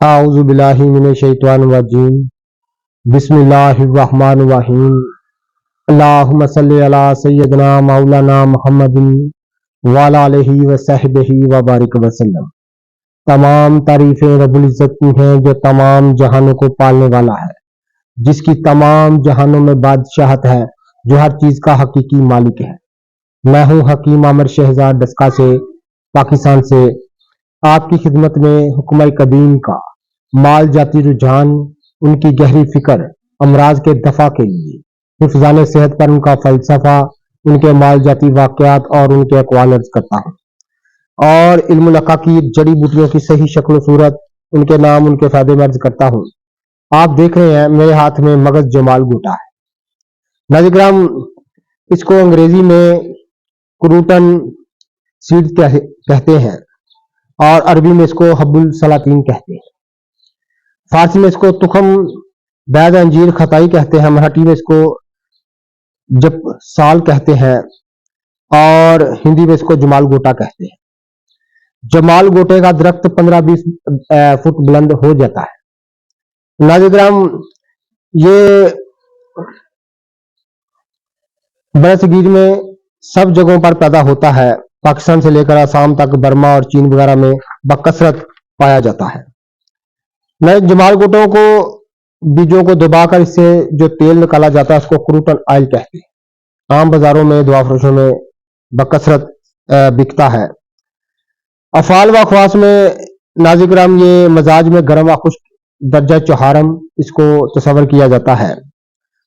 اعوذ باللہ من الشیطان الرجیم بسم اللہ الرحمن الرحیم اللہم صلی علی سیدنا مولانا محمد وعلی آلہ وصحبہ وبارک وسلم۔ تمام تعریفیں رب العزت کی ہیں جو تمام جہانوں کو پالنے والا ہے، جس کی تمام جہانوں میں بادشاہت ہے، جو ہر چیز کا حقیقی مالک ہے۔ میں ہوں حکیم عامر شہزاد ڈسکا سے، پاکستان سے، آپ کی خدمت میں حکمہ قدیم کا مال جاتی رجحان، ان کی گہری فکر، امراض کے دفع کے لیے، حفظان صحت پر ان کا فلسفہ، ان کے مال جاتی واقعات اور ان کے اقوال عرض کرتا ہوں، اور علم العقاقید جڑی بوٹیوں کی صحیح شکل و صورت، ان کے نام، ان کے فائدے میں عرض کرتا ہوں۔ آپ دیکھ رہے ہیں میرے ہاتھ میں مغز جمال گوٹا ہے۔ ناظرین کرام، اس کو انگریزی میں کروٹن سیڈ کہتے ہیں اور عربی میں اس کو حب السلاطین کہتے ہیں۔ فارسی میں اس کو تخم بیض انجیر خطائی کہتے ہیں، مراٹھی میں اس کو جب سال کہتے ہیں، اور ہندی میں اس کو جمال گوٹا کہتے ہیں۔ جمال گوٹے کا درخت 15-20 فٹ بلند ہو جاتا ہے۔ ناظرین کرام، یہ برصغیر میں سب جگہوں پر پیدا ہوتا ہے، پاکستان سے لے کر آسام تک، برما اور چین وغیرہ میں بکثرت پایا جاتا ہے۔ میں جمال گوٹوں کو بیجوں کو دبا کر اس سے جو تیل نکالا جاتا ہے اس کو کروٹن آئل کہتے ہیں۔ عام بازاروں میں، دوا فروشوں میں بکثرت بکتا ہے۔ افعال و اخواص میں ناظرین کرام، یہ مزاج میں گرم و خشک درجہ چہارم اس کو تصور کیا جاتا ہے،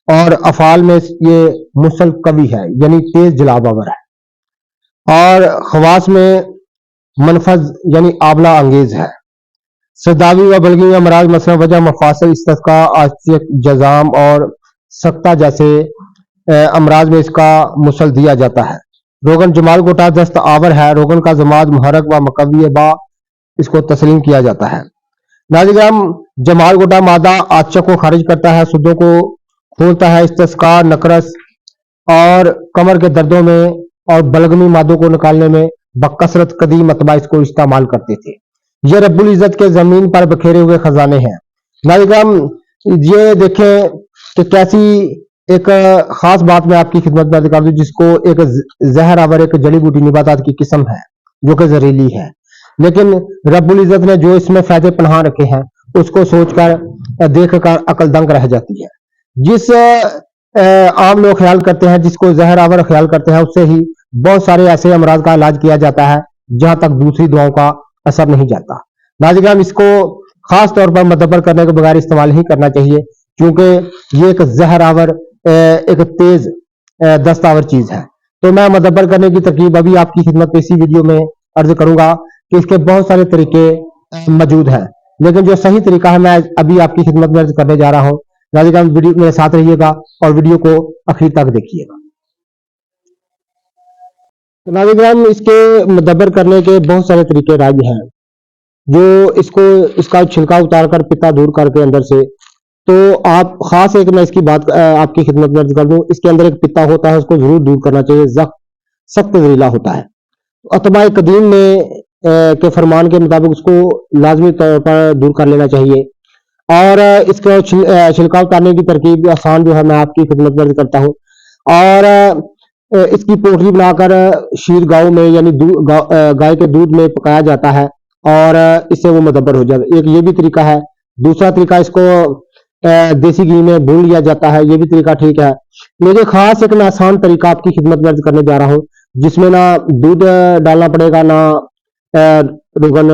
اور افعال میں یہ مسل قوی ہے، یعنی تیز جلاب آور ہے، اور خواص میں منفذ یعنی آبلہ انگیز ہے۔ سرداوی و بلغمی امراض مثلا وجہ مفاصل استسقاء، آستک، جزام اور سکتہ جیسے امراض میں اس کا مسل دیا جاتا ہے۔ روغن جمال گوٹا دست آور ہے، روغن کا زماد محرک و مقوی با اس کو تسلیم کیا جاتا ہے۔ ناظرین کرام، جمال گوٹا مادہ آچک کو خارج کرتا ہے، سدوں کو کھولتا ہے، استسقاء، نقرس اور کمر کے دردوں میں اور بلغمی مادوں کو نکالنے میں بکثرت قدیم اتباع اس کو استعمال کرتے تھے۔ یہ رب العزت کے زمین پر بکھیرے ہوئے خزانے ہیں۔ ناظرین کرام، یہ دیکھیں کہ کیسی ایک خاص بات میں آپ کی خدمت میں ذکر دوں، جس کو ایک زہر آور ایک جڑی بوٹی نباتات کی قسم ہے جو کہ زہریلی ہے، لیکن رب العزت نے جو اس میں فائدے پنہاں رکھے ہیں اس کو سوچ کر دیکھ کر عقل دنگ رہ جاتی ہے۔ جس عام لوگ خیال کرتے ہیں، جس کو زہر آور خیال کرتے ہیں، اس سے ہی بہت سارے ایسے امراض کا علاج کیا جاتا ہے جہاں تک دوسری دواؤں کا اثر نہیں جاتا۔ ناظرین کرام، اس کو خاص طور پر مدبر کرنے کے بغیر استعمال نہیں کرنا چاہیے، کیونکہ یہ ایک زہر آور ایک تیز دست آور چیز ہے۔ تو میں مدبر کرنے کی ترکیب ابھی آپ کی خدمت میں اسی ویڈیو میں عرض کروں گا کہ اس کے بہت سارے طریقے موجود ہیں، لیکن جو صحیح طریقہ ہے میں ابھی آپ کی خدمت میں عرض کرنے جا رہا ہوں۔ ناظرین کرام، ویڈیو میں ساتھ رہیے گا اور ویڈیو کو آخر تک دیکھیے گا۔ ناظرین کرام، اس کے مدبر کرنے کے بہت سارے طریقے رائج ہیں، جو اس کا چھلکا اتار کر پتا دور کر کے اندر سے، تو آپ خاص ایک میں اس کی بات آپ کی خدمت میں عرض کر دوں، اس کے اندر ایک پتا ہوتا ہے، اس کو ضرور دور کرنا چاہیے، سخت زہریلا ہوتا ہے۔ اتباع قدیم میں کے فرمان کے مطابق اس کو لازمی طور پر دور کر لینا چاہیے، اور اس کا چھلکا اتارنے کی ترکیب آسان جو ہے میں آپ کی خدمت میں عرض کرتا ہوں، اور اس کی پوٹلی بنا کر شیر گاؤں میں یعنی گائے کے دودھ میں پکایا جاتا ہے، اور اس سے وہ مدبر ہو جاتا ہے۔ ایک یہ بھی طریقہ ہے۔ دوسرا طریقہ، اس کو دیسی گھی میں بھون لیا جاتا ہے، یہ بھی طریقہ ٹھیک ہے۔ مجھے خاص ایک میں آسان طریقہ آپ کی خدمت میں عرض کرنے جا رہا ہوں، جس میں نہ دودھ ڈالنا پڑے گا، نہ روغن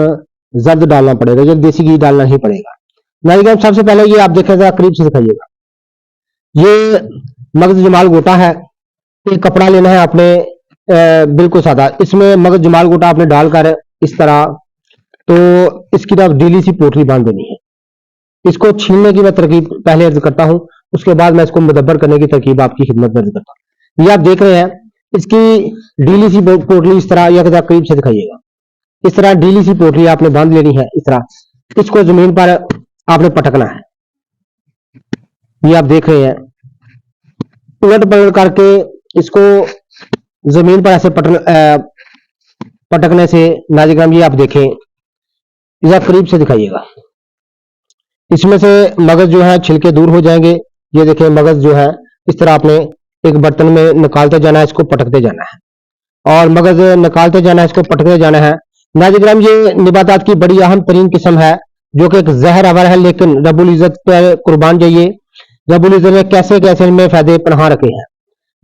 زرد ڈالنا پڑے گا، یہ دیسی گھی ڈالنا ہی پڑے گا۔ ناظرین، سب سے پہلے یہ آپ دیکھیں ذرا قریب سے دکھائیے گا، یہ مغز جمال گوٹا ہے۔ ایک کپڑا لینا ہے آپ نے بالکل سادہ، اس میں مغز جمال گوٹا آپ نے ڈال کر اس طرح، تو اس کی طرف ڈیلی سی پوٹلی باندھ دینی ہے۔ اس کو چھیلنے کی میں ترکیب پہلے عرض کرتا ہوں، اس کے بعد میں اس کو مدبر کرنے کی ترکیب آپ کی خدمت میں عرض کرتا ہوں۔ یہ آپ دیکھ رہے ہیں، اس کی ڈیلی سی پوٹلی اس طرح، یا قریب سے دکھائیے گا، اس طرح ڈیلی سی پوٹلی آپ نے باندھ لینی ہے۔ اس طرح اس کو زمین پر آپ نے پٹکنا ہے۔ یہ آپ دیکھ رہے ہیں، الٹ پلٹ کر کے اس کو زمین پر ایسے پٹکنے سے ناظرین، یہ آپ دیکھیں، یہ قریب سے دکھائیے گا، इसमें से मगज जो है छिलके दूर हो जाएंगे। ये देखिए मगज जो है इस तरह आपने एक बर्तन में निकालते जाना है, इसको पटकते जाना है और मगज निकालते जाना है, इसको पटकते जाना है। नाज़रीन ये निबातात की बड़ी अहम तरीन किस्म है जो कि एक जहर अवर है, लेकिन रब्बुल इज़्ज़त पे कुर्बान जाइए, रब्बुल इज़्ज़त ने कैसे कैसे इनमें फायदे पनाह रखे हैं।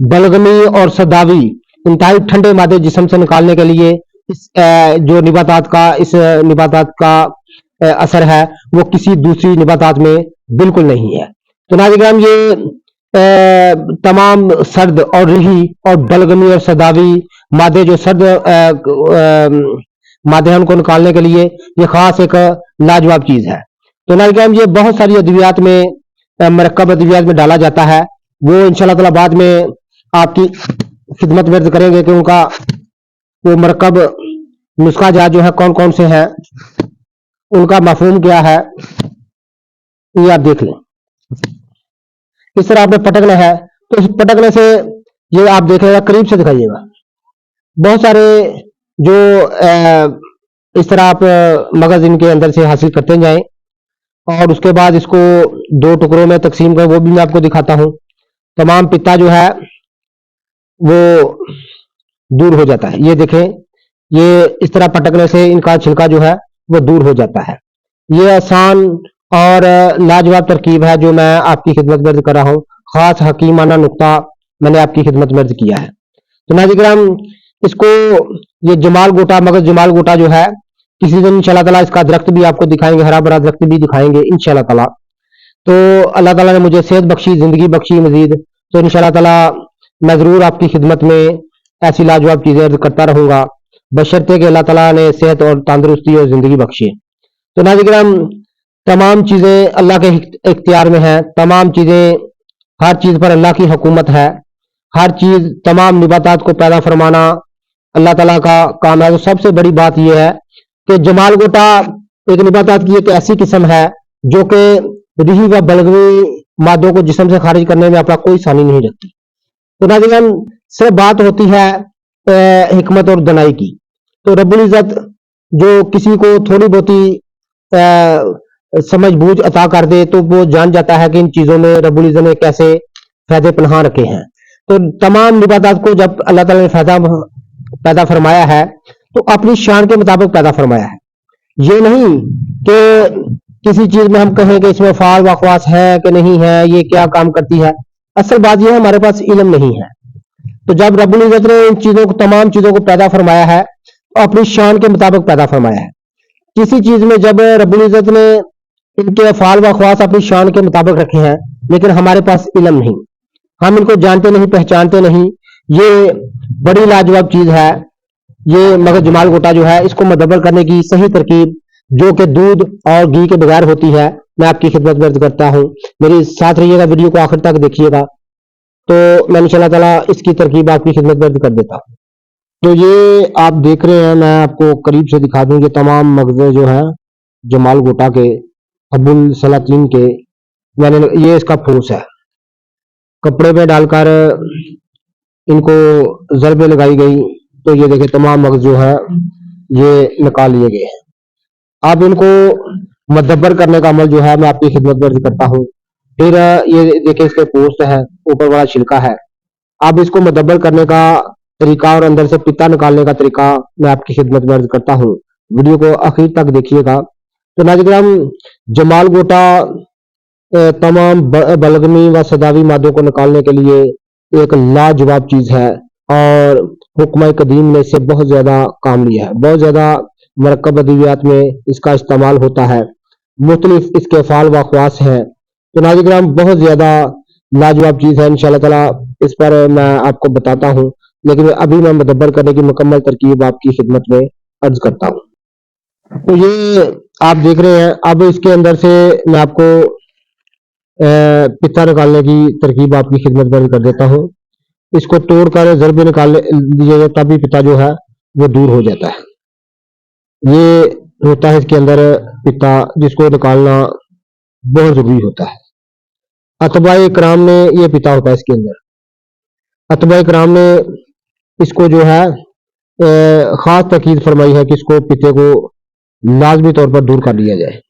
बलगमी और सदावी इंतहाई ठंडे मादे जिस्म से निकालने के लिए जो इस निबातात का असर है वो किसी दूसरी निबातात में बिल्कुल नहीं है। तो नाज़रीन ये तमाम सर्द और रिही और बलगमी और सदावी मादे जो सर्द मादे हैं उनको निकालने के लिए ये खास एक लाजवाब चीज है। तो नाज़रीन ये बहुत सारी अद्वियात में मरकब अद्वियात में डाला जाता है, वो इंशाल्लाह ताला बाद में आपकी खिदमत में अर्ज करेंगे कि उनका वो मरकब नुस्खा जात जो है कौन कौन से हैं, उनका मफहूम क्या है, ये आप देख लें। इस तरह आपने पटकना है, तो इस पटकने से ये आप देखेगा, करीब से दिखाइएगा, बहुत सारे जो इस तरह आप मगज इनके अंदर से हासिल करते जाएं और उसके बाद इसको दो टुकड़ों में तकसीम कर, वो भी मैं आपको दिखाता हूं। तमाम पित्ता जो है वो दूर हो जाता है। ये देखें, ये इस तरह पटकने से इनका छिलका जो है वो दूर हो जाता है। ये आसान और लाजवाब तरकीब है जो मैं आपकी खिदमत में अर्ज कर रहा हूँ। खास हकीमाना नुक्ता मैंने आपकी खिदमत में अर्ज किया है। तो नाज़रीन इसको ये जमाल गोटा, मगज जमाल गोटा जो है, किसी दिन इंशाल्लाह ताला इसका दरख्त भी आपको दिखाएंगे, हरा भरा दरख्त भी दिखाएंगे इंशाल्लाह ताला। तो अल्लाह ताला ने मुझे सेहत बख्शी, जिंदगी बख्शी मजीद, तो इंशाल्लाह ताला मैं जरूर आपकी खिदमत में ऐसी लाजवाब चीजें अर्ज करता रहूंगा, बशर्ते कि अल्लाह ताला ने सेहत और तंदुरुस्ती और जिंदगी बख्शी। तो नाज़रीन तमाम चीजें अल्लाह के इख्तियार में है, तमाम चीजें, हर चीज पर अल्लाह की हुकूमत है, हर चीज तमाम निबातात को पैदा फरमाना अल्लाह ताला का काम है। तो सबसे बड़ी बात यह है कि जमाल गोटा एक निबातात की एक ऐसी किस्म है जो कि रिही व बलगवी मादों को जिस्म से खारिज करने में अपना कोई सानी नहीं रखती। तो नाज़रीन सिर्फ बात होती है हिकमत और दनाई की। तो रब्बुल इज़्ज़त जो किसी को थोड़ी बहुती समझ बूझ अता कर दे तो वो जान जाता है कि इन चीजों में रब्बुल इज़्ज़त ने कैसे फायदे पनाह रखे हैं। तो तमाम निबातात को जब अल्लाह ताला ने फायदा पैदा फरमाया है तो अपनी शान के मुताबिक पैदा फरमाया है। ये नहीं कि किसी चीज में हम कहें कि इसमें फाल बकवास है कि नहीं है, ये क्या काम करती है। असल बात यह है हमारे पास इल्म नहीं है। तो जब रब्बुल इज़्ज़त ने इन चीजों को, तमाम चीजों को पैदा फरमाया है तो अपनी शान के मुताबिक पैदा फरमाया है। किसी चीज में जब रब्बुल इज़्ज़त ने इनके फाल व ख्वास अपनी शान के मुताबिक रखे हैं, लेकिन हमारे पास इल्म नहीं, हम इनको जानते नहीं, पहचानते नहीं, ये बड़ी लाजवाब चीज है। ये मगर जमाल गोटा जो है, इसको मुदब्बर करने की सही तरकीब जो कि दूध और घी के बगैर होती है, मैं आपकी खिदमत में अर्ज करता हूँ। मेरी साथ रहिएगा, वीडियो को आखिर तक देखिएगा, तो मैं इंशाल्लाह ताला इसकी तरकीब आपकी खिदमत में अर्ज कर देता हूँ। तो ये आप देख रहे हैं, मैं आपको करीब से दिखा दूं, ये तमाम मगज़े जो है जमाल गोटा के, अबुल सलातीन के, मैंने ये इसका फूस है, कपड़े पे डालकर इनको ज़रबे लगाई गई। तो ये देखें तमाम मगज़ जो है ये निकाल लिए गए हैं। अब इनको मुदब्बर करने का अमल जो है मैं आपकी खिदमत में अर्ज करता हूँ। फिर ये देखें इसके पोस्ट है, ऊपर वाला छिलका है। अब इसको मुदब्बर करने का तरीका और अंदर से पित्ता निकालने का तरीका मैं आपकी खिदमत में अर्ज करता हूँ। वीडियो को आखिर तक देखिएगा। तो नाज़रीन जमाल गोटा तमाम बलगमी व सदावी मादों को निकालने के लिए एक लाजवाब चीज है और हुक्म कदीम ने इससे बहुत ज्यादा काम लिया है। बहुत ज्यादा मरकब अद्वियात में इसका इस्तेमाल होता है, मुख्तलिफ इसके फाल व ख्वास हैं। तो नाज़रीन बहुत ज्यादा लाजवाब चीज है, इंशाल्लाह ताला इस पर मैं आपको बताता हूँ, लेकिन अभी मैं मुदब्बर करने की मुकम्मल तरकीब आपकी खिदमत में अर्ज करता हूँ। तो ये आप देख रहे हैं, अब इसके अंदर से मैं आपको पित्ता निकालने की तरकीब आपकी खिदमत में कर देता हूँ। इसको तोड़कर ज़रबे निकाल लीजिएगा, तभी पित्ता जो है वो दूर हो जाता है। ये होता है इसके अंदर पित्ता, जिसको निकालना बहुत जरूरी होता है। अतबाए कराम ने ये पित्ता होता है इसके अंदर, अतबाए कराम ने इसको जो है खास ताकीद फरमाई है कि इसको पित्ते को लाजमी तौर पर दूर कर लिया जाए।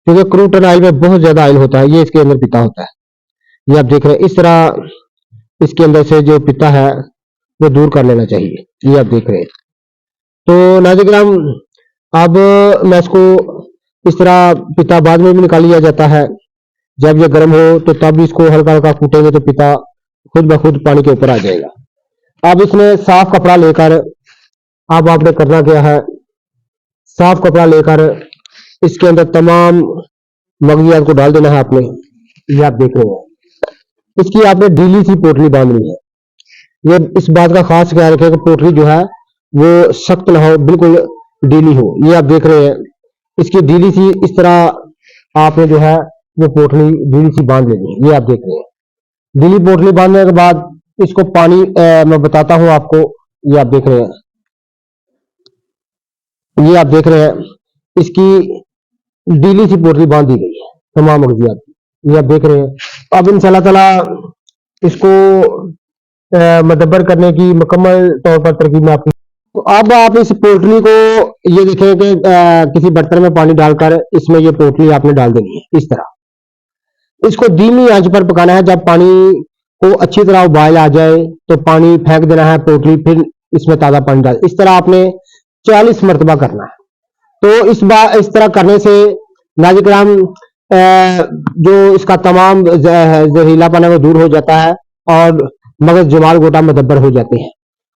क्योंकि क्रूड टन ऑयल में बहुत ज्यादा ऑयल होता है, ये इसके अंदर पिता होता है। ये आप देख रहे हैं, इस तरह इसके अंदर से जो पिता है वो दूर कर लेना चाहिए। ये आप देख रहे हैं। तो नाज़रीन, अब मैं इसको इस तरह पिता बाद में भी निकाल लिया जाता है। जब ये गर्म हो तो तब इसको हल्का हल्का कूटेंगे तो पिता खुद ब खुद पानी के ऊपर आ जाएगा। अब इसमें साफ कपड़ा लेकर, अब आपने करना क्या है, साफ कपड़ा लेकर इसके अंदर तमाम मगजियात को डाल देना है आपने। ये आप देख रहे हैं। इसकी आपने ढीली सी पोटली बांधनी है। ये इस बात का खास ख्याल रखें कि पोटली जो है वो सख्त ना हो, बिल्कुल ढीली हो। ये आप देख रहे हैं, इसकी ढीली सी इस तरह आपने जो है वो पोटली ढीली सी बांध लेनी है। ये आप देख रहे हैं। ढीली पोटली बांधने के बाद इसको पानी मैं बताता हूं आपको। ये आप देख रहे हैं, ये आप देख रहे हैं, इसकी ढीली सी पोटली बांध दी गई है तमाम मगजियात की। ये आप देख रहे हैं। अब इंशाल्लाह ताला इसको मदब्बर करने की मुकम्मल तौर पर तरकीब में आपकी। तो अब आप इस पोटली को ये देखें कि किसी बर्तन में पानी डालकर इसमें ये पोटली आपने डाल देनी है। इस तरह इसको धीमी आंच पर पकाना है। जब पानी को अच्छी तरह उबाल आ जाए तो पानी फेंक देना है पोटली, फिर इसमें ताज़ा पानी डाल। इस तरह आपने 40 मरतबा करना है। तो इस तरह करने से नाज़रीन जो इसका तमाम जहरीलापन है वो दूर हो जाता है और मगज जमाल गोटा मदब्बर हो जाते हैं।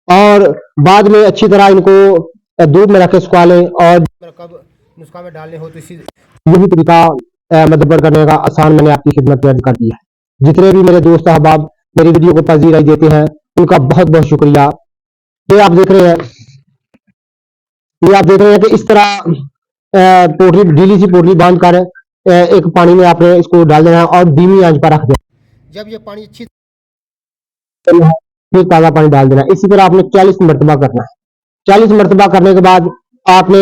और बाद में अच्छी तरह इनको दूध में रख के सुखा लें और कब नुस्खा में डालने हो तो इसी यही तरीका मदब्बर करने का आसान मैंने आपकी खिदमत में अर्ज कर दिया है। जितने भी मेरे दोस्त अहबाब मेरी वीडियो को पजीराई देते हैं उनका बहुत बहुत शुक्रिया। ये आप देख रहे हैं, ये आप देख रहे हैं कि इस तरह पोटली ढीली सी पोटली बांध कर एक पानी में आपने इसको डाल देना है और धीमी आंच पर रख देना। जब ये पानी अच्छी फिर ताज़ा पानी डाल देना। इसी तरह आपने 40 मरतबा करना है। 40 मरतबा करने के बाद आपने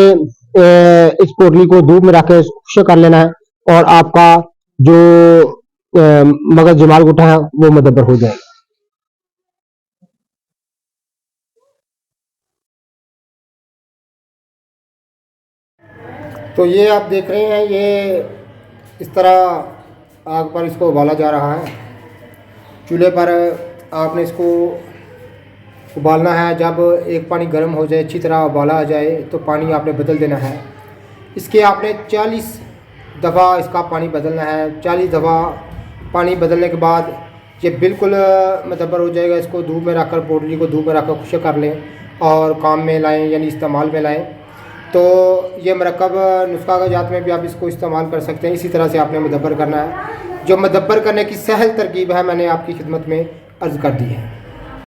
इस पोटली को धूप में रख के खुश्क कर लेना है और आपका जो मगज जमाल गुठा है वो मदब्बर हो जाएगा। तो ये आप देख रहे हैं, ये इस तरह आग पर इसको उबाला जा रहा है। चूल्हे पर आपने इसको उबालना है। जब एक पानी गर्म हो जाए, अच्छी तरह उबाला आ जाए तो पानी आपने बदल देना है। इसके आपने 40 दफ़ा इसका पानी बदलना है। 40 दफ़ा पानी बदलने के बाद ये बिल्कुल मदब्बर हो जाएगा। इसको धूप में रखकर, पोटली को धूप में रखकर खुश्क कर लें और काम में लाएं, यानी इस्तेमाल में लाएं। तो ये मरकब नुस्खा जात में भी आप इसको इस्तेमाल कर सकते हैं। इसी तरह से आपने मदब्बर करना है। जो मदब्बर करने की सहल तरकीब है मैंने आपकी खिदमत में अर्ज़ कर दी है।